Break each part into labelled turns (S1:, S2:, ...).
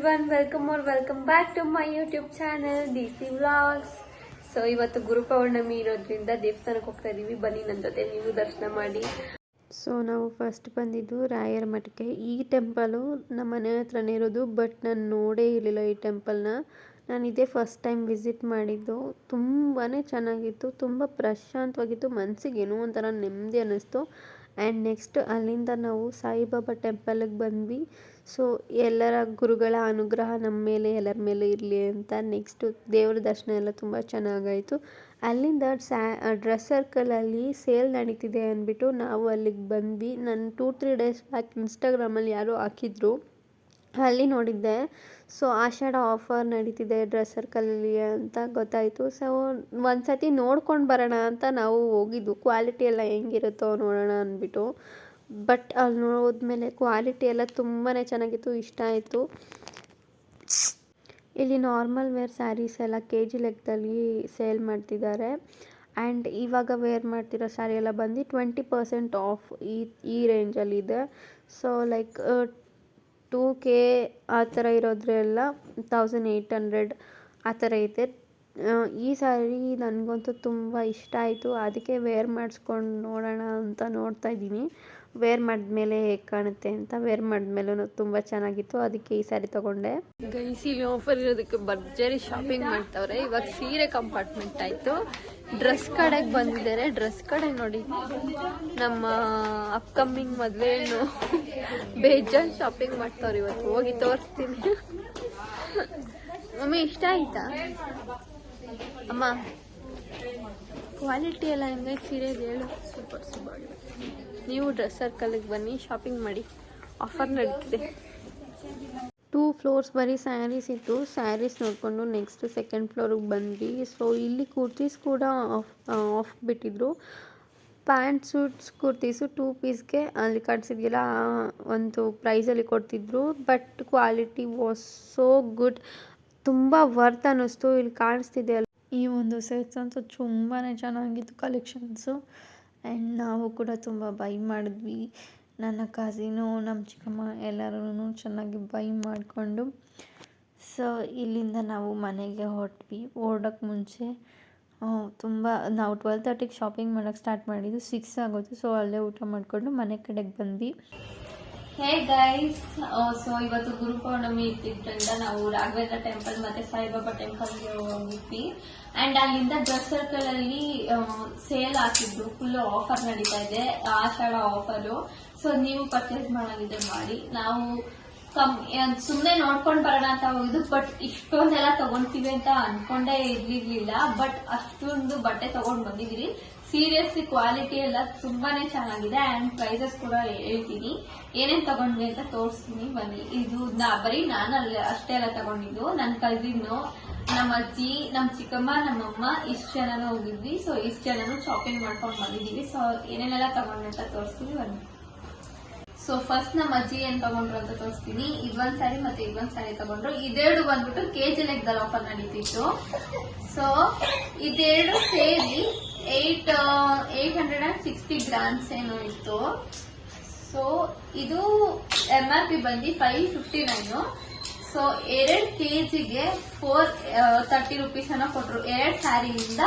S1: everyone, welcome back to my YouTube channel DC Vlogs. So ಇವತ್ತು ಗುರುಪೌರ್ಣಮಿ ಇರೋದ್ರಿಂದ ದೇವಸ್ಥಾನಕ್ಕೆ ಹೋಗ್ತಾ ಇದೀವಿ. ಬನ್ನಿ ನನ್ನ ಜೊತೆ ನೀವು ದರ್ಶನ ಮಾಡಿ.
S2: ಸೊ ನಾವು ಫಸ್ಟ್ ಬಂದಿದ್ದು ರಾಯರ ಮಠಕ್ಕೆ. ಈ ಟೆಂಪಲು ನಮ್ಮ ಮನೆ ಹತ್ರನೇ ಇರೋದು, ಬಟ್ ನಾನು ನೋಡೇ ಇರಲಿಲ್ಲ ಈ ಟೆಂಪಲ್ನ. ನಾನು ಇದೇ ಫಸ್ಟ್ ಟೈಮ್ ವಿಸಿಟ್ ಮಾಡಿದ್ದು. ತುಂಬಾ ಚೆನ್ನಾಗಿತ್ತು, ತುಂಬ ಪ್ರಶಾಂತವಾಗಿತ್ತು, ಮನಸ್ಸಿಗೆ ಏನೋ ಒಂಥರ ನೆಮ್ಮದಿ ಅನ್ನಿಸ್ತು. ಆ್ಯಂಡ್ ನೆಕ್ಸ್ಟ್ ಅಲ್ಲಿಂದ ನಾವು ಸಾಯಿಬಾಬಾ ಟೆಂಪಲ್ಗೆ ಬಂದ್ವಿ. ಸೊ ಎಲ್ಲರ ಗುರುಗಳ ಅನುಗ್ರಹ ನಮ್ಮ ಮೇಲೆ ಎಲ್ಲರ ಮೇಲೆ ಇರಲಿ ಅಂತ ನೆಕ್ಸ್ಟು ದೇವ್ರ ದರ್ಶನ ಎಲ್ಲ ತುಂಬ ಚೆನ್ನಾಗಾಯಿತು. ಅಲ್ಲಿಂದ ಡ್ರೆಸ್ ಸರ್ಕಲಲ್ಲಿ ಸೇಲ್ ನಡೀತಿದೆ ಅಂದ್ಬಿಟ್ಟು ನಾವು ಅಲ್ಲಿಗೆ ಬಂದ್ವಿ. ನಾನು 2-3 ಡೇಸ್ ಬ್ಯಾಕ್ ಇನ್ಸ್ಟಾಗ್ರಾಮಲ್ಲಿ ಯಾರೋ ಹಾಕಿದ್ರು, ಅಲ್ಲಿ ನೋಡಿದ್ದೆ. ಸೊ ಆಷಾಢ ಆಫರ್ ನಡೀತಿದೆ ಡ್ರೆಸ್ ಸರ್ಕಲಲ್ಲಿ ಅಂತ ಗೊತ್ತಾಯಿತು. ಸೊ ಒಂದು ಸತಿ ನೋಡ್ಕೊಂಡು ಬರೋಣ ಅಂತ ನಾವು ಹೋಗಿದ್ದು. ಕ್ವಾಲಿಟಿ ಎಲ್ಲ ಹೆಂಗಿರುತ್ತೋ ನೋಡೋಣ ಅಂದ್ಬಿಟ್ಟು. ಬಟ್ ಅಲ್ಲಿ ನೋಡಿದ್ಮೇಲೆ ಕ್ವಾಲಿಟಿ ಎಲ್ಲ ತುಂಬಾ ಚೆನ್ನಾಗಿತ್ತು, ಇಷ್ಟ ಆಯಿತು. ಇಲ್ಲಿ ನಾರ್ಮಲ್ ವೇರ್ ಸ್ಯಾರೀಸ್ ಎಲ್ಲ KG ಲೆಕ್ಕದಲ್ಲಿ ಸೇಲ್ ಮಾಡ್ತಿದ್ದಾರೆ. ಆ್ಯಂಡ್ ಇವಾಗ ವೇರ್ ಮಾಡ್ತಿರೋ ಸ್ಯಾರಿ ಎಲ್ಲ ಬಂದು 20% ಆಫ್ ಈ ರೇಂಜಲ್ಲಿದೆ. ಸೊ ಲೈಕ್ 2K ಆ ಥರ ಇರೋದ್ರೆಲ್ಲ 1800 ಆ ಥರ ಐತೆ. ಈ ಸ್ಯಾರಿ ನನಗಂತೂ ತುಂಬ ಇಷ್ಟ ಆಯಿತು, ಅದಕ್ಕೆ ವೇರ್ ಮಾಡಿಸ್ಕೊಂಡು ನೋಡೋಣ ಅಂತ ನೋಡ್ತಾ ಇದ್ದೀನಿ. ವೇರ್ ಮಾಡಿದ್ಮೇಲೆ ಹೇಗೆ ಕಾಣುತ್ತೆ ಅಂತ. ವೇರ್ ಮಾಡಿದ್ಮೇಲೂ ತುಂಬ ಚೆನ್ನಾಗಿತ್ತು, ಅದಕ್ಕೆ ಈ ಸ್ಯಾರಿ ತೊಗೊಂಡೆ.
S1: ಗೈಸ್, ಇಲ್ಲಿ ಆಫರ್ ಇರೋದಕ್ಕೆ ಭರ್ಜರಿ ಶಾಪಿಂಗ್ ಮಾಡ್ತಾವ್ರೆ. ಇವಾಗ ಸೀರೆ ಕಂಪಾರ್ಟ್ಮೆಂಟ್ ಆಯಿತು. ಡ್ರೆಸ್ ಕಡೆಗೆ ಬಂದಿದ್ದಾರೆ. ಡ್ರೆಸ್ ಕಡೆ ನೋಡಿ, ನಮ್ಮ ಅಪ್ಕಮಿಂಗ್ ಮದುವೆಯನ್ನು ಬೇಜಾನ್ ಶಾಪಿಂಗ್ ಮಾಡ್ತಾವ್ರೆ. ಇವತ್ತು ಹೋಗಿ ತೋರಿಸ್ತೀನಿ. ಮಮ್ಮಿ ಇಷ್ಟ ಆಯ್ತಾ ಅಮ್ಮ? ಕ್ವಾಲಿಟಿ ಎಲ್ಲ ಹೆಂಗೈತೆ ಸೀರೆಗೆ ಹೇಳು. ಸೂಪರ್. ನೀವು ಡ್ರೆಸ್ ಸರ್ಕಲ್ಗೆ ಬನ್ನಿ, ಶಾಪಿಂಗ್ ಮಾಡಿ, ಆಫರ್ ನಡೀತಿದೆ.
S2: 2 ಫ್ಲೋರ್ಸ್ ಬರೀ ಸ್ಯಾರೀಸ್ ಇತ್ತು. ಸ್ಯಾರೀಸ್ ನೋಡಿಕೊಂಡು ನೆಕ್ಸ್ಟ್ ಸೆಕೆಂಡ್ ಫ್ಲೋರಿಗೆ ಬಂದ್ವಿ. ಸೊ ಇಲ್ಲಿ ಕುರ್ತೀಸ್ ಕೂಡ ಆಫ್ ಬಿಟ್ಟಿದ್ರು. ಪ್ಯಾಂಟ್ ಸೂಟ್ಸ್ ಕುರ್ತೀಸು 2 ಪೀಸ್ಗೆ ಅಲ್ಲಿ ಕಾಣಿಸಿದ್ಯಲ್ಲ ಒಂದು ಪ್ರೈಸಲ್ಲಿ ಕೊಡ್ತಿದ್ರು. But quality was so good, ತುಂಬ ವರ್ತ್ ಅನ್ನಿಸ್ತು. ಇಲ್ಲಿ ಕಾಣಿಸ್ತಿದೆ ಅಲ್ಲ, ಈ ಒಂದು ಸೆಟ್ಸ್ ಅಂತೂ ತುಂಬಾ ಚೆನ್ನಾಗಿತ್ತು ಕಲೆಕ್ಷನ್ಸು. ಆ್ಯಂಡ್ ನಾವು ಕೂಡ ತುಂಬ ಬೈ ಮಾಡಿದ್ವಿ. ನನ್ನ ಕಸಿನು, ನಮ್ಮ ಚಿಕ್ಕಮ್ಮ ಎಲ್ಲರೂ ಚೆನ್ನಾಗಿ ಬೈ ಮಾಡಿಕೊಂಡು. ಸೊ ಇಲ್ಲಿಂದ ನಾವು ಮನೆಗೆ ಹೊರಡೋಕ್ಕೆ ಮುಂಚೆ ನಾವು 12:30ಗೆ ಶಾಪಿಂಗ್ ಮಾಡೋಕ್ಕೆ ಸ್ಟಾರ್ಟ್ ಮಾಡಿದ್ದು. 6 ಆಗೋದು. ಸೊ ಅಲ್ಲೇ ಊಟ ಮಾಡಿಕೊಂಡು ಮನೆ ಕಡೆಗೆ ಬಂದ್ವಿ.
S1: ಹೇ ಗೈಸ್, ಸೊ ಇವತ್ತು ಗುರುಪೌರ್ಣಮಿ ಇದ್ದಿದ್ದರಿಂದ ನಾವು ರಾಘವೇಂದ್ರ ಟೆಂಪಲ್ ಮತ್ತೆ ಸಾಯಿಬಾಬಾ ಟೆಂಪಲ್ಗೆ ಹೋಗಿದ್ವಿ. ಅಂಡ್ ಅಲ್ಲಿಂದ ಡ್ರೆಸ್ ಸರ್ಕಲ್ ಅಲ್ಲಿ ಸೇಲ್ ಹಾಕಿದ್ರು. ಫುಲ್ ಆಫರ್ ನಡೀತಾ ಇದೆ, ಆಷಾಢ ಆಫರು. ಸೊ ನೀವು ಪರ್ಚೇಸ್ ಮಾಡೋದಿದ್ರೆ ಮಾಡಿ. ನಾವು ಸುಮ್ನೆ ನೋಡ್ಕೊಂಡ್ ಬರೋಣ ಅಂತ ಹೋಗಿದ್ದು. ಬಟ್ ಇಷ್ಟೊಂದೆಲ್ಲ ತಗೊಂತೀವಿ ಅಂತ ಅನ್ಕೊಂಡೇ ಇರ್ಲಿರ್ಲಿಲ್ಲ. ಬಟ್ ಅಷ್ಟೊಂದು ಬಟ್ಟೆ ತಗೊಂಡ್ ಬಂದಿದ್ರಿ. ಸೀರಿಯಸ್ಲಿ ಕ್ವಾಲಿಟಿ ಎಲ್ಲ ತುಂಬಾನೇ ಚೆನ್ನಾಗಿದೆ. ಅಂಡ್ ಪ್ರೈಸಸ್ ಕೂಡ ಹೇಳ್ತೀನಿ, ಏನೇನ್ ತಗೊಂಡ್ವಿ ಅಂತ ತೋರಿಸ್ತೀನಿ ಬನ್ನಿ. ಇದು ಬರೀ ನಾನು ಅಷ್ಟೇ ಎಲ್ಲ ತಗೊಂಡಿದ್ದು. ನನ್ನ ಕಸಿನ್ನು, ನಮ್ಮ ಅಜ್ಜಿ, ನಮ್ಮ ಚಿಕ್ಕಮ್ಮ, ನಮ್ಮಮ್ಮ ಇಷ್ಟು ಜನನೂ ಹೋಗಿದ್ವಿ. ಸೊ ಇಷ್ಟು ಜನನು ಶಾಪಿಂಗ್ ಮಾಡ್ಕೊಂಡು ಬಂದಿದೀವಿ. ಸೊ ಏನೇನೆಲ್ಲ ತಗೊಂಡ್ವಿ ಅಂತ ತೋರಿಸ್ತೀನಿ ಬನ್ನಿ. ಸೊ ಫಸ್ಟ್ ನಮ್ಮ ಅಜ್ಜಿ ಏನ್ ತಗೊಂಡ್ರು ಅಂತ ತೋರಿಸ್ತೀನಿ. ಇದೊಂದ್ ಸ್ಯಾರಿ ಮತ್ತೆ ಇದೊಂದ್ ಸ್ಯಾರಿ ತಗೊಂಡ್ರು. ಇದೆರಡು ಬಂದ್ಬಿಟ್ಟು KG ಲೆಕ್ಕದಲ್ಲಿ ಆಫರ್ ನಡೀತಿತ್ತು. ಸೊ ಇದೆರಡು ಸೇರಿ 860 ಗ್ರಾಮ್ಸ್ ಏನೋ ಇತ್ತು. ಸೊ ಇದು MRP ಬಂದು 559. ಸೊ 2 kgಗೆ 430 rupees ಏನೋ ಕೊಟ್ರು. 2 ಸ್ಯಾರಿಯಿಂದ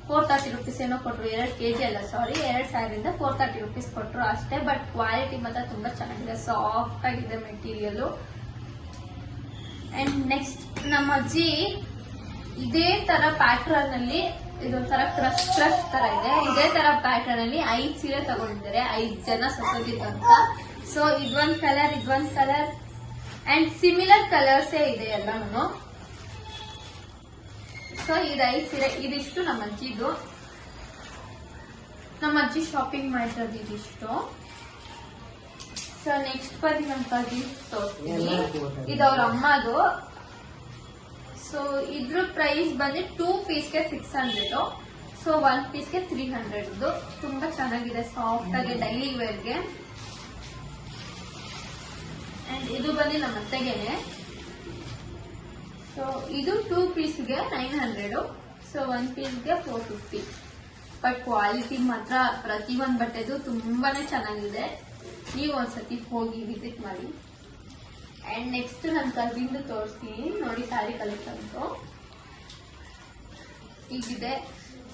S1: 430 rupees ಏನೋ ಕೊಟ್ರು. 2 kg ಅಲ್ಲ, ಸಾರಿ, 2 ಸ್ಯಾರಿಯಿಂದ 430 rupees ಕೊಟ್ರು ಅಷ್ಟೇ. ಬಟ್ ಕ್ವಾಲಿಟಿ ಮಾತ್ರ ತುಂಬಾ ಚೆನ್ನಾಗಿದೆ, ಸಾಫ್ಟ್ ಆಗಿದೆ ಮೆಟೀರಿಯಲ್. ಅಂಡ್ ನೆಕ್ಸ್ಟ್ ನಮ್ಮ ಅಜ್ಜಿ ಇದೇ ತರ ಪ್ಯಾಟರ್ನ್ ಅಲ್ಲಿ, ಇದೊಂಥರ ಕ್ರಶ್ ತರ ಇದೆ. ಇದೇ ತರ ಪ್ಯಾಟರ್ನ್ ಅಲ್ಲಿ 5 ಸೀರೆ ತಗೊಂಡಿದ್ದಾರೆ. 5 ಜನ ಸೊಸೈಟಿಗೆ ಅಂತ. ಸೊ ಇದೊಂದ್ ಕಲರ್ ಅಂಡ್ ಸಿಮಿಲರ್ ಕಲರ್ಸ್ ಇದೆ ಎಲ್ಲಾನು. ಸೊ ಇದು 5 ಸೀರೆ. ಇದಿಷ್ಟು ನಮ್ಮ ಅಜ್ಜಿದು. ನಮ್ಮ ಅಜ್ಜಿ ಶಾಪಿಂಗ್ ಮಾಡಿರೋದು ಇದಿಷ್ಟು. ಸೊ ನೆಕ್ಸ್ಟ್ ಬಂದು ನಮ್ಮ ಕಸಿನ್ ತೋರಿಸ್ತೀನಿ. ಇದು ಅವ್ರ ಅಮ್ಮದು. ಸೊ ಇದ್ರ ಪ್ರೈಸ್ ಬಂದು 2 ಪೀಸ್ಗೆ 600. ಸೊ 1 ಪೀಸ್ಗೆ 300. ತುಂಬಾ ಚೆನ್ನಾಗಿದೆ, ಸಾಫ್ಟ್ ಆಗಿ ಡೈಲಿ ವೇರ್ಗೆ. ಅಂಡ್ ಇದು ಬಂದು ನಮ್ಮ ಅತ್ತೆಗೆನೆ. ಸೊ ಇದು 2 ಪೀಸ್ಗೆ 900. ಸೊ 1 ಪೀಸ್ಗೆ 450. ಬಟ್ ಕ್ವಾಲಿಟಿ ಮಾತ್ರ ಪ್ರತಿಯೊಂದು ಬಟ್ಟೆದು ತುಂಬಾನೇ ಚೆನ್ನಾಗಿದೆ. ನೀವು ಒಂದ್ಸತಿ ಹೋಗಿ ವಿಸಿಟ್ ಮಾಡಿ. ಅಂಡ್ ನೆಕ್ಸ್ಟ್ ನನ್ನ ಕಸಿನ್ದು ತೋರಿಸ್ತೀನಿ ನೋಡಿ ಸ್ಯಾರಿ ಕಲೆಕ್ಷನ್ಸ್ ಹೀಗಿದೆ.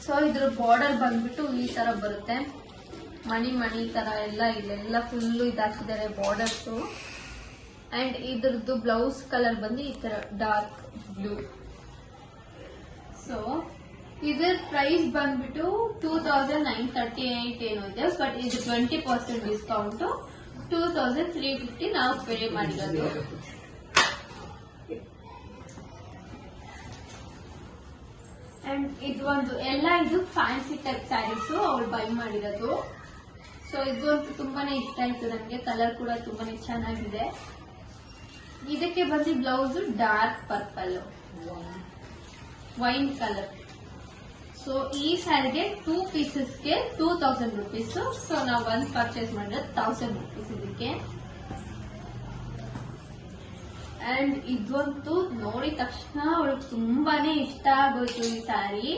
S1: ಸೊ ಇದ್ರ ಬಾರ್ಡರ್ ಬಂದ್ಬಿಟ್ಟು ಈ ತರ ಬರುತ್ತೆ, ಮಣಿ ಮಣಿ ತರ ಎಲ್ಲ ಇಲ್ಲೆಲ್ಲ ಫುಲ್ಲು ಇದಾಕಿದ್ದಾರೆ ಬಾರ್ಡರ್ಸು. ಅಂಡ್ ಇದ್ರದ್ದು ಬ್ಲೌಸ್ ಕಲರ್ ಬಂದು ಈ ತರ ಡಾರ್ಕ್ ಬ್ಲೂ. ಸೊ ಇದ್ರ ಪ್ರೈಸ್ ಬಂದ್ಬಿಟ್ಟು 2938 ಏನೋ ಇದೆ, ಬಟ್ ಇದು 20% ಡಿಸ್ಕೌಂಟ್ 2350 ನಾವು ಪೇ ಮಾಡಿರೋದು. ಅಂಡ್ ಇದು ಒಂದು ಎಲ್ಲ ಇದು ಫ್ಯಾನ್ಸಿ ಟೈಪ್ ಸ್ಯಾರೀಸ್ ಅವಳು ಬೈ ಮಾಡಿರೋದು. ಸೊ ಇದು ಅಂತೂ ತುಂಬಾನೇ ಇಷ್ಟ ಆಯ್ತು ನನಗೆ, ಕಲರ್ ಕೂಡ ತುಂಬಾನೇ ಚೆನ್ನಾಗಿದೆ. ಇದಕ್ಕೆ ಬಂದು blouse dark purple wine colour. So ಈ ಸ್ಯಾರಿಗೆ 2 ಪೀಸಸ್ಗೆ 2000 ರುಪೀಸ್. ಸೊ ನಾವು ಒಂದು ಪರ್ಚೇಸ್ ಮಾಡಿರೋದು 1000 ರುಪೀಸ್ ಇದಕ್ಕೆ. ಅಂಡ್ ಇದಂತೂ ನೋಡಿದ ತಕ್ಷಣ ಅವಳಿಗೆ ತುಂಬಾನೇ ಇಷ್ಟ ಆಗೋಯ್ತು ಈ ಸ್ಯಾರಿ.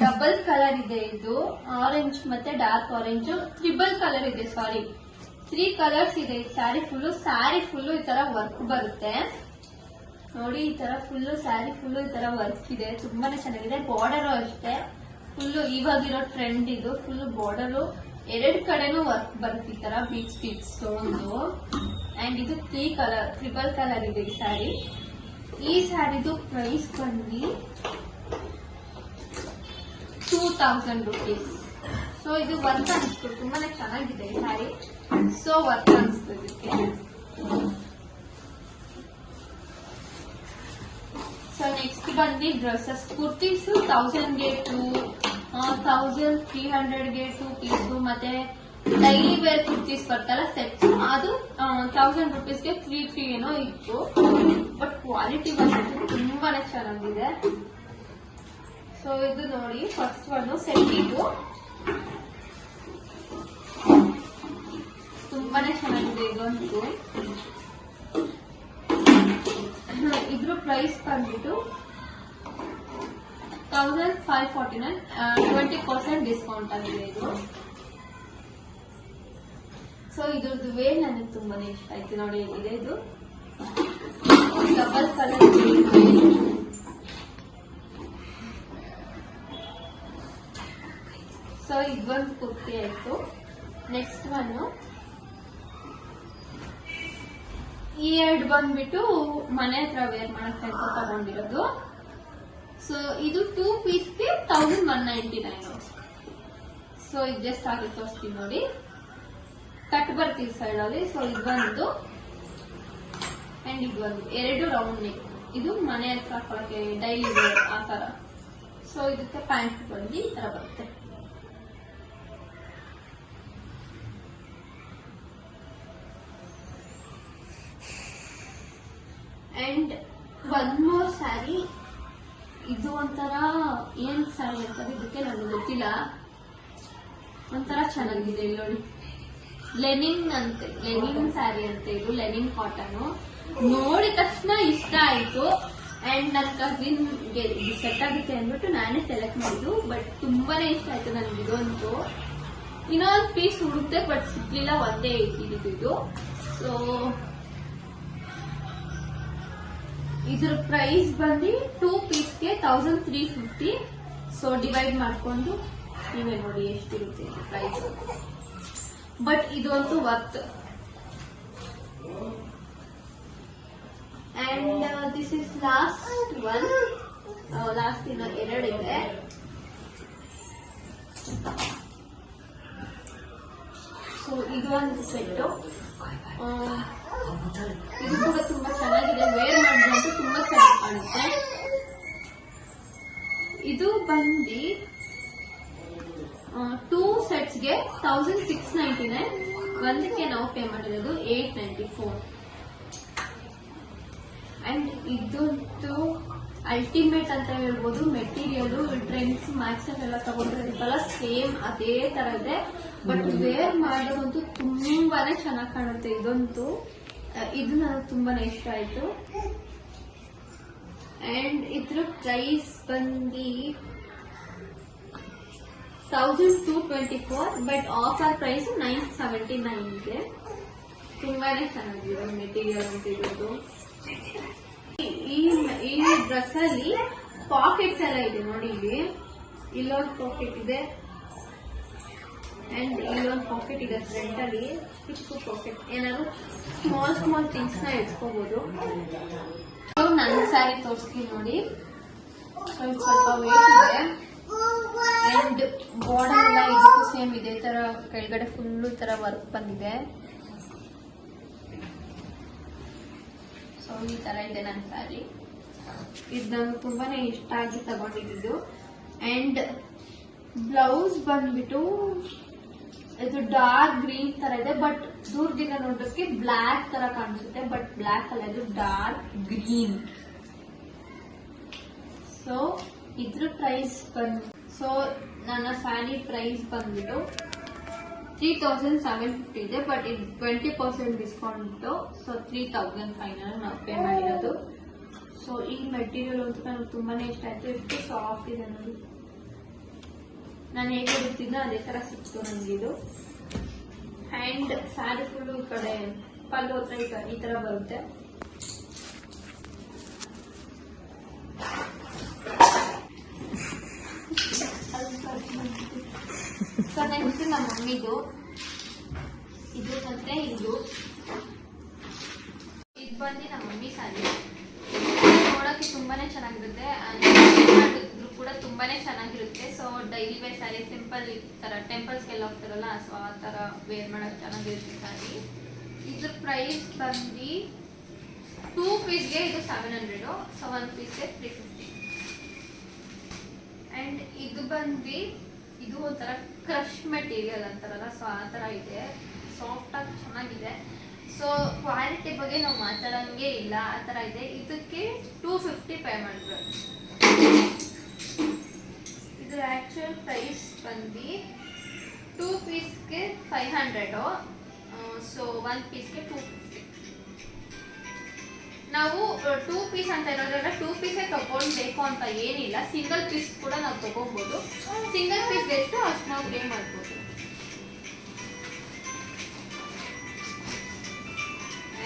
S1: ಡಬಲ್ ಕಲರ್ ಇದೆ, ಇದು ಆರೆಂಜ್ ಮತ್ತೆ ಡಾರ್ಕ್ ಆರೆಂಜ್, ಟ್ರಿಬಲ್ ಕಲರ್ ಇದೆ, ಸಾರಿ 3 ಕಲರ್ಸ್ ಇದೆ ಈ ಸ್ಯಾರಿ ಫುಲ್ಲು ಈ ತರ ವರ್ಕ್ ಬರುತ್ತೆ ನೋಡಿ. ಈ ತರ ಸ್ಯಾರಿ ಫುಲ್ಲು ಈ ತರ ವರ್ಕ್ ಇದೆ, ತುಂಬಾನೇ ಚೆನ್ನಾಗಿದೆ. ಬಾರ್ಡರ್ ಅಷ್ಟೇ ಫುಲ್ಲು ಇವಾಗಿರೋ ಟ್ರೆಂಡ್ ಇದು, ಫುಲ್ ಬಾರ್ಡರ್ 2 ಕಡೆನೂ ವರ್ಕ್ ಬರುತ್ತೆ ಈ ತರ ಬೀಚ್ ಸ್ಟೋನ್ದು. ಅಂಡ್ ಇದು 3 ಕಲರ್ ಟ್ರಿಬಲ್ ಕಲರ್ ಇದೆ ಈ ಸ್ಯಾರಿ. ಈ ಸ್ಯಾರಿದು ಪ್ರೈಸ್ ಬಂದು 2000 ರುಪೀಸ್. ಸೊ ಇದು ವರ್ಕ್ ಅನಿಸ್ತು, ತುಂಬಾನೇ ಚೆನ್ನಾಗಿದೆ ಈ ಸ್ಯಾರಿ. ಸೊ ವರ್ಕ್ ಅನಿಸ್ತು ಇದಕ್ಕೆ. ಸೊ ನೆಕ್ಸ್ಟ್ ಬಂದು ಡ್ರೆಸ್ಸಸ್ ಕುರ್ತೀಸ್ 1000ಗೆ 2, 1300ಗೆ 2 ಪೀಸು, ಮತ್ತೆ ಡೈಲಿ ವೇರ್ ಕುರ್ತೀಸ್ ಬರ್ತಾರ ಸೆಟ್ಸ್, ಅದು 1000 ರುಪೀಸ್ಗೆ 3 ಏನೋ ಇತ್ತು. ಬಟ್ ಕ್ವಾಲಿಟಿ ಬಂದ್ಬಿಟ್ಟು ತುಂಬಾನೇ ಚೆನ್ನಾಗಿದೆ. ಸೊ ಇದು ನೋಡಿ ಫಸ್ಟ್ ಒಂದು ಸೆಟ್, ಇದು ತುಂಬಾನೇ ಚೆನ್ನಾಗಿದೆ ಇದಂತೂ. ಇದ್ರ ಪ್ರೈಸ್ ಬಂದ್ಬಿಟ್ಟು 1549, 20% ಡಿಸ್ಕೌಂಟ್ ಆಗಿದೆ ಇದು. ಸೊ ಇದ್ರದ್ದು ವೇರ್ ನನಗೆ ತುಂಬಾನೇ ಇಷ್ಟ ಆಯ್ತು ನೋಡಿ, ಹೇಗಿದೆ ಇದು ಡಬಲ್ ಕಲರ್. ಸೊ ಇದೊಂದು ಕುರ್ತಿ ಆಯ್ತು. ನೆಕ್ಸ್ಟ್ ಒನ್ ಈ ಎರಡು ಬಂದ್ಬಿಟ್ಟು ಮನೆ ಹತ್ರ ವೇರ್ ಮಾಡಕ್ಕೆ ಅಂತ ತಗೊಂಡಿರೋದು. ಸೊ ಇದು 2 ಪೀಸ್ಗೆ 1199. ಸೊ ಇದು ಜಸ್ಟ್ ಆಗಿ ತೋರಿಸ್ತೀನಿ ನೋಡಿ, ಕಟ್ ಬರ್ತೀವಿ ಸೈಡ್ ಅಲ್ಲಿ. ಸೊ ಇದು ಒಂದು ಅಂಡ್ ಇದು ಒಂದು 2 ರೌಂಡ್ ನೆಕ್, ಇದು ಮನೆ ಹತ್ರ ಹಾಕೊಳಕ್ಕೆ ಡೈಲಿ ವೇರ್ ಆ ತರ. ಸೊ ಇದಕ್ಕೆ ಪ್ಯಾಂಟ್ ಬಂದು ಈ ತರ ಬರುತ್ತೆ. ಅಂಡ್ ಒನ್ ಮೋರ್ ಸ್ಯಾರಿ, ಇದು ಒಂಥರ ಏನ್ ಸ್ಯಾರಿ ಅಂತಾರೆ ಇದಕ್ಕೆ ನನಗೆ ಗೊತ್ತಿಲ್ಲ, ಒಂಥರ ಚೆನ್ನಾಗಿದೆ ನೋಡಿ. ಲೆನಿನ್ ಅಂತೆ, ಲೆನಿನ್ ಸ್ಯಾರಿ ಅಂತೆ ಇದು, ಲೆನಿನ್ ಕಾಟನ್. ನೋಡಿದ ತಕ್ಷಣ ಇಷ್ಟ ಆಯ್ತು. ಅಂಡ್ ನನ್ನ ಕಸಿನ್ಗೆ ಇದು ಸೆಟ್ ಆಗುತ್ತೆ ಅಂದ್ಬಿಟ್ಟು ನಾನೇ ಸೆಲೆಕ್ಟ್ ಮಾಡಿದ್ದು. ಬಟ್ ತುಂಬಾನೇ ಇಷ್ಟ ಆಯ್ತು ನನಗೆ ಇದಂತೂ. ಇನ್ನೊಂದು ಪೀಸ್ ಹುಡುಕ್ತೆ ಬಟ್ ಸಿಗ್ಲಿಲ್ಲ, ಒಂದೇ ಇಟ್ಟಿದ್ದು ಇದು. ಸೊ ಇದ್ರ ಪ್ರೈಸ್ ಬಂದು 2 ಪೀಸ್ಗೆ 1350. ಸೊ ಡಿವೈಡ್ ಮಾಡ್ಕೊಂಡು ನೀವೇ ನೋಡಿ ಎಷ್ಟಿರುತ್ತೆ ಪ್ರೈಸ್. ಬಟ್ ಇದಂತೂ worth. And this is last one, last ಇನ್ನ 2 ಇದೆ. ಸೊ ಇದು ಒಂದು ಸೆಟ್ಟು, ಇದು ಕೂಡ ತುಂಬಾ ಚೆನ್ನಾಗಿದೆ, ವೇರ್ ಮಾಡಿದ್ರೆ ತುಂಬಾ ಚೆನ್ನಾಗಿ ಕಾಣುತ್ತೆ. ಇದು ಬಂದು 2 ಸೆಟ್ಸ್ಗೆ 1699, ಒಂದಕ್ಕೆ ನಾವು ಪೇ ಮಾಡಿರೋದು 894. ಅಂಡ್ ಇದಂತೂ ಅಲ್ಟಿಮೇಟ್ ಅಂತ ಹೇಳ್ಬೋದು. ಮೆಟೀರಿಯಲ್ ಟ್ರೆಂಡ್ಸ್ ಮ್ಯಾಕ್ಸ್ ಎಲ್ಲ ತಗೊಂಡಿರೋದಲ್ಲ ಸೇಮ್ ಅದೇ ತರ ಇದೆ. ಬಟ್ ವೇರ್ ಮಾಡೋದಂತೂ ತುಂಬಾನೇ ಚೆನ್ನಾಗಿ ಕಾಣುತ್ತೆ ಇದಂತೂ. ಇದು ನನಗೆ ತುಂಬಾನೇ ಇಷ್ಟ ಆಯ್ತು. ಅಂಡ್ ಇದ್ರ ಪ್ರೈಸ್ ಬಂದು 1224, ಬಟ್ ಆಫರ್ ಪ್ರೈಸ್ 979 ಇದೆ. ತುಂಬಾನೇ ಚೆನ್ನಾಗಿದೆ ಮೆಟೀರಿಯಲ್ ಅಂತ ಇರೋದು. ಈ ಈ ಡ್ರೆಸ್ ಅಲ್ಲಿ ಪಾಕೆಟ್ಸ್ ಎಲ್ಲ ಇದೆ ನೋಡಿ. ಇಲ್ಲೊಂದು ಪಾಕೆಟ್ ಇದೆ ಅಂಡ್ ಇಲ್ಲೊಂದು ಪಾಕೆಟ್ ಇದೆ ಫ್ರಂಟ್ ಅಲ್ಲಿ, ಚಿಕ್ಕ ಪಾಕೆಟ್, ಏನಾದ್ರು ಸ್ಮಾಲ್ ಥಿಂಗ್ಸ್ ನ ಇಟ್ಕೋಬಹುದು. ನನ್ನ ಸ್ಯಾರಿ ತೋರಿಸ್ತೀನಿ ನೋಡಿ. ಸೊ ಇದು ಸ್ವಲ್ಪ ವೇಟ್ ಇದೆ ಅಂಡ್ ಬಾರ್ಡರ್ ಎಲ್ಲ ಇದಕ್ಕೂ ಸೇಮ್ ಇದೇ ತರ ಕೆಳಗಡೆ ಫುಲ್ ತರ ವರ್ಕ್ ಬಂದಿದೆ. ಸೊ ಈ ತರ ಇದೆ ನನ್ನ ಸ್ಯಾರಿ. ಇದು ನಂಗೆ ತುಂಬಾನೇ ಇಷ್ಟ ಆಗಿ ತಗೊಂಡಿದ್ದು. ಅಂಡ್ ಬ್ಲೌಸ್ ಬಂದ್ಬಿಟ್ಟು ಇದು ಡಾರ್ಕ್ ಗ್ರೀನ್ ತರ ಇದೆ, ಬಟ್ ದೂರದಿಂದ ನೋಡೋದಕ್ಕೆ ಬ್ಲಾಕ್ ತರ ಕಾಣಿಸುತ್ತೆ, ಬಟ್ ಬ್ಲಾಕ್ ಅಲ್ಲ, ಇದು ಡಾರ್ಕ್ ಗ್ರೀನ್. ಸೊ ಇದ್ರ ಪ್ರೈಸ್ ಸೊ ನನ್ನ ಸ್ಯಾರಿ ಪ್ರೈಸ್ ಬಂದ್ಬಿಟ್ಟು 3750 ಇದೆ, ಬಟ್ ಇದು 20% ಡಿಸ್ಕೌಂಟ್. ಸೊ 3500 ನಾವು ಪೇ ಮಾಡಿರೋದು. ಸೊ ಈ ಮೆಟೀರಿಯಲ್ ಅಂತೂ ನನಗೆ ತುಂಬಾನೇ ಇಷ್ಟ ಆಯ್ತು. ಎಷ್ಟು ಸಾಫ್ಟ್ ಇದೆ ನೋಡಿ. ನಾನು ಹೇಗೆ ಹುಡುಕ್ತಿದ್ನೋ ಅದೇ ತರ ಸಿಕ್ತು ನನಗೆ ಇದು. ಅಂಡ್ ಸ್ಯಾರಿ ಫುಲ್ ಈ ಕಡೆ ಪಲ್ಲು ಹತ್ರ ಈ ತರ ಬರುತ್ತೆ. ಸೊ ನೆಕ್ಸ್ಟ್ ನಮ್ಮ ಮಮ್ಮಿದು ಇದು ಮತ್ತೆ ಇದು ಬಂದು ನಮ್ಮ ಮಮ್ಮಿ ಸ್ಯಾರಿ. ನೋಡೋಕೆ ತುಂಬಾನೇ ಚೆನ್ನಾಗಿರುತ್ತೆ, ಮಾಡಿದ್ರು ಕೂಡ ತುಂಬಾನೇ ಚೆನ್ನಾಗಿರುತ್ತೆ. So daily wear sari, simple ಈ ತರ ಟೆಂಪಲ್ಸ್ಗೆಲ್ಲ ಹೋಗ್ತಾರಲ್ಲ, ಸೊ ಆ ತರ ವೇರ್ ಮಾಡೋಕೆ ಚೆನ್ನಾಗಿರುತ್ತೆ ಸ್ಯಾರಿ. ಇದ್ರ ಪ್ರೈಸ್ ಬಂದು 2 ಪೀಸ್ಗೆ ಇದು 700, ಸೊ 1 ಪೀಸ್ಗೆ 350. ಅಂಡ್ ಇದು ಬಂದು ಇದು ಒಂಥರ ಕ್ರಶ್ ಮೆಟೀರಿಯಲ್ ಅಂತಾರಲ್ಲ, ಸೊ ಆ ತರ ಇದೆ, ಸಾಫ್ಟ್ ಆಗಿ ಚೆನ್ನಾಗಿದೆ. ಸೊ ಕ್ವಾಲಿಟಿ ಬಗ್ಗೆ ನಾವು ಮಾತಾಡಂಗೆ ಇಲ್ಲ, ಆ ತರ ಇದೆ. ಇದಕ್ಕೆ 250 ಪೇ ಮಾಡಿದ್ರು. ಇದ್ರ ಆಕ್ಚುಯಲ್ ಪ್ರೈಸ್ ಬಂದು 2 ಪೀಸ್ಗೆ 500, ಸೊ 1 ಪೀಸ್ಗೆ 250. ನಾವು 2 ಪೀಸ್ ಅಂತ ಇರೋದ್ರೆಲ್ಲ 2 ಪೀಸೇ ತಗೊಳ್ಬೇಕು ಅಂತ ಏನಿಲ್ಲ, ಸಿಂಗಲ್ ಪೀಸ್ ಕೂಡ ನಾವು ತಗೋಬಹುದು. ಸಿಂಗಲ್ ಪೀಸ್ ಎಷ್ಟು ಅಷ್ಟು ನಾವು ಪೇ ಮಾಡ್ಬೋದು.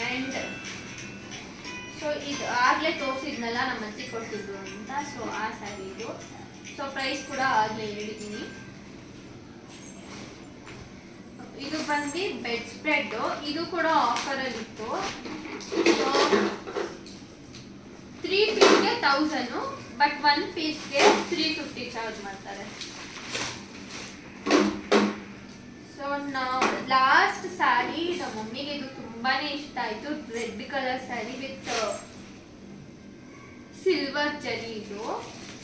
S1: ಅಂಡ್ ಸೊ ಇದು ಆಗ್ಲೇ ತೋರಿಸಿದ್ನಲ್ಲ ನಮ್ಮ ಅಜ್ಜಿ ಕೊಡ್ತಿದ್ರು ಅಂತ, ಸೊ ಆ ಸ್ಯಾರಿ ಇದು. ಸೊ ಪ್ರೈಸ್ ಕೂಡ ಆಗ್ಲೇ ಹೇಳಿದ್ದೀನಿ. ಇದು ಬಂದು ಬೆಡ್ ಸ್ಪ್ರೆಡ್, ಇದು ಕೂಡ ಆಫರ್ ಅಲ್ಲಿ ಇತ್ತು. ಸೊ 3 ಪೀಸ್ಗೆ 1000, ಬಟ್ 1 ಪೀಸ್ಗೆ 350 ಚಾರ್ಜ್ ಮಾಡ್ತಾರೆ. ಸೊ ಲಾಸ್ಟ್ ಸ್ಯಾರಿ ನಮ್ಮ ಮಮ್ಮಿಗೆ ಇದು ತುಂಬಾನೇ ಇಷ್ಟ ಆಯ್ತು. Red colour sari with silver ಜರಿ ಇದು.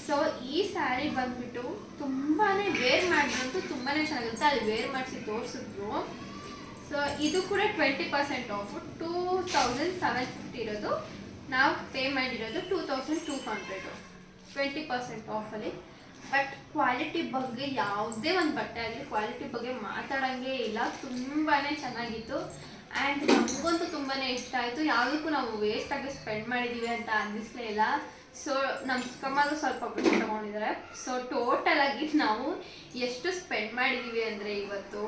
S1: ಸೊ ಈ ಸ್ಯಾರಿ ಬಂದ್ಬಿಟ್ಟು ತುಂಬಾನೇ ವೇರ್ ಮಾಡಿದ್ರಂತೂ ತುಂಬಾನೇ ಚೆನ್ನಾಗಿರುತ್ತೆ. ಅಲ್ಲಿ ವೇರ್ ಮಾಡಿಸಿ ತೋರಿಸಿದ್ರು. ಸೊ ಇದು ಕೂಡ 20% ಆಫ್, 2750 ಇರೋದು, ನಾವು ಪೇ ಮಾಡಿರೋದು 2200, 20% ಆಫಲ್ಲಿ. ಬಟ್ ಕ್ವಾಲಿಟಿ ಬಗ್ಗೆ ಯಾವುದೇ ಒಂದು ಬಟ್ಟೆ ಆಗಲಿ ಕ್ವಾಲಿಟಿ ಬಗ್ಗೆ ಮಾತಾಡಂಗೆ ಇಲ್ಲ, ತುಂಬಾನೇ ಚೆನ್ನಾಗಿತ್ತು. ಆ್ಯಂಡ್ ನಮಗಂತೂ ತುಂಬಾನೇ ಇಷ್ಟ ಆಯಿತು. ಯಾವುದಕ್ಕೂ ನಾವು ವೇಸ್ಟ್ ಆಗಿ ಸ್ಪೆಂಡ್ ಮಾಡಿದ್ದೀವಿ ಅಂತ ಅನ್ನಿಸ್ಲೇ ಇಲ್ಲ. ಸೊ ನಮ್ಮ ಚಿಕ್ಕಮ್ಮಗೂ ಸ್ವಲ್ಪ ಬಟ್ಟೆ ತಗೊಂಡಿದ್ದಾರೆ. ಸೊ ಟೋಟಲ್ ಆಗಿ ನಾವು ಎಷ್ಟು ಸ್ಪೆಂಡ್ ಮಾಡಿದ್ದೀವಿ ಅಂದರೆ ಇವತ್ತು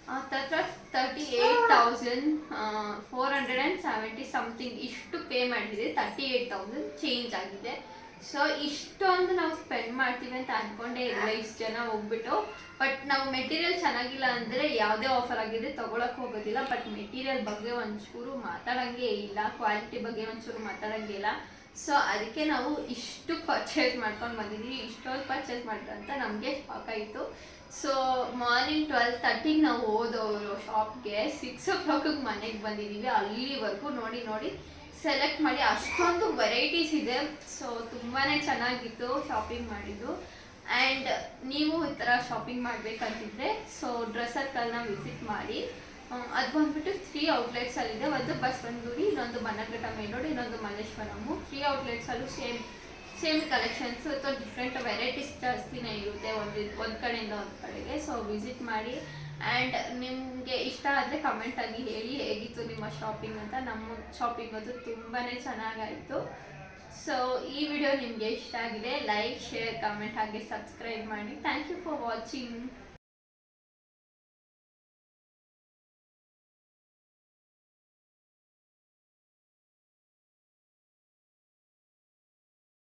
S1: 38,470 ಸಮಥಿಂಗ್ ಇಷ್ಟು ಪೇ ಮಾಡಿದ್ದೀವಿ. 38,000 ಚೇಂಜ್ ಆಗಿದೆ. ಸೊ ಇಷ್ಟೊಂದು ನಾವು ಸ್ಪೆಂಡ್ ಮಾಡ್ತೀವಿ ಅಂತ ಅಂದ್ಕೊಂಡೇ ಇಲ್ಲ ಇಷ್ಟು ಜನ ಹೋಗ್ಬಿಟ್ಟು. ಬಟ್ ನಾವು ಮೆಟೀರಿಯಲ್ ಚೆನ್ನಾಗಿಲ್ಲ ಅಂದರೆ ಯಾವುದೇ ಆಫರ್ ಆಗಿದೆ ತೊಗೊಳಕ್ಕೆ ಹೋಗೋದಿಲ್ಲ. ಬಟ್ ಮೆಟೀರಿಯಲ್ ಬಗ್ಗೆ ಒಂಚೂರು ಮಾತಾಡೋಂಗೆ ಇಲ್ಲ, ಕ್ವಾಲಿಟಿ ಬಗ್ಗೆ ಒಂಚೂರು ಮಾತಾಡೋಂಗೆ ಇಲ್ಲ. ಸೊ ಅದಕ್ಕೆ ನಾವು ಇಷ್ಟು ಪರ್ಚೇಸ್ ಮಾಡ್ಕೊಂಡು ಬಂದಿದ್ದೀವಿ. ಇಷ್ಟೊಂದು ಪರ್ಚೇಸ್ ಮಾಡಿದ್ರಂತ ನಮಗೆ ಶಾಕ್ ಆಯಿತು. ಸೊ ಮಾರ್ನಿಂಗ್ 12:30ಗೆ ನಾವು ಹೋದವರು ಶಾಪ್ಗೆ, 6 o'clock ಮನೆಗೆ ಬಂದಿದ್ದೀವಿ. ಅಲ್ಲಿವರೆಗೂ ನೋಡಿ ಸೆಲೆಕ್ಟ್ ಮಾಡಿ ಅಷ್ಟೊಂದು ವೆರೈಟೀಸ್ ಇದೆ. ಸೊ ತುಂಬಾ ಚೆನ್ನಾಗಿತ್ತು ಶಾಪಿಂಗ್ ಮಾಡಿದ್ದು. ಆ್ಯಂಡ್ ನೀವು ಈ ಥರ ಶಾಪಿಂಗ್ ಮಾಡಬೇಕಂತಿದ್ರೆ ಸೊ ಡ್ರೆಸ್ ಸರ್ಕಲ್ನ ವಿಸಿಟ್ ಮಾಡಿ. ಅದು ಬಂದ್ಬಿಟ್ಟು 3 ಔಟ್ಲೆಟ್ಸಲ್ಲಿದೆ. ಒಂದು ಬಸವನಗುಡಿ, ಇನ್ನೊಂದು ಬನ್ನಘಟ್ಟ ಮೇನ್ ರೋಡ್, ಇನ್ನೊಂದು ಮಲ್ಲೇಶ್ವರಮು. 3 ಔಟ್ಲೆಟ್ಸಲ್ಲೂ ಸೇಮ್ ಕಲೆಕ್ಷನ್ಸ್ ಅಥವಾ ಡಿಫ್ರೆಂಟ್ ವೆರೈಟೀಸ್ ಜಾಸ್ತಿನೇ ಇರುತ್ತೆ ಒಂದು ಕಡೆಯಿಂದ ಒಂದು ಕಡೆಗೆ. ಸೊ ವಿಸಿಟ್ ಮಾಡಿ. ಆ್ಯಂಡ್ ನಿಮಗೆ ಇಷ್ಟ ಆದರೆ ಕಮೆಂಟಾಗಿ ಹೇಳಿ ಹೇಗಿತ್ತು ನಿಮ್ಮ ಶಾಪಿಂಗ್ ಅಂತ. ನಮ್ಮ ಶಾಪಿಂಗ್ ಅದು ತುಂಬಾ ಚೆನ್ನಾಗಾಯಿತು. ಸೊ ಈ ವಿಡಿಯೋ ನಿಮಗೆ ಇಷ್ಟ ಆಗಿದೆ, ಲೈಕ್, ಶೇರ್, ಕಮೆಂಟ್ ಹಾಗೆ ಸಬ್ಸ್ಕ್ರೈಬ್ ಮಾಡಿ. Thank you for watching.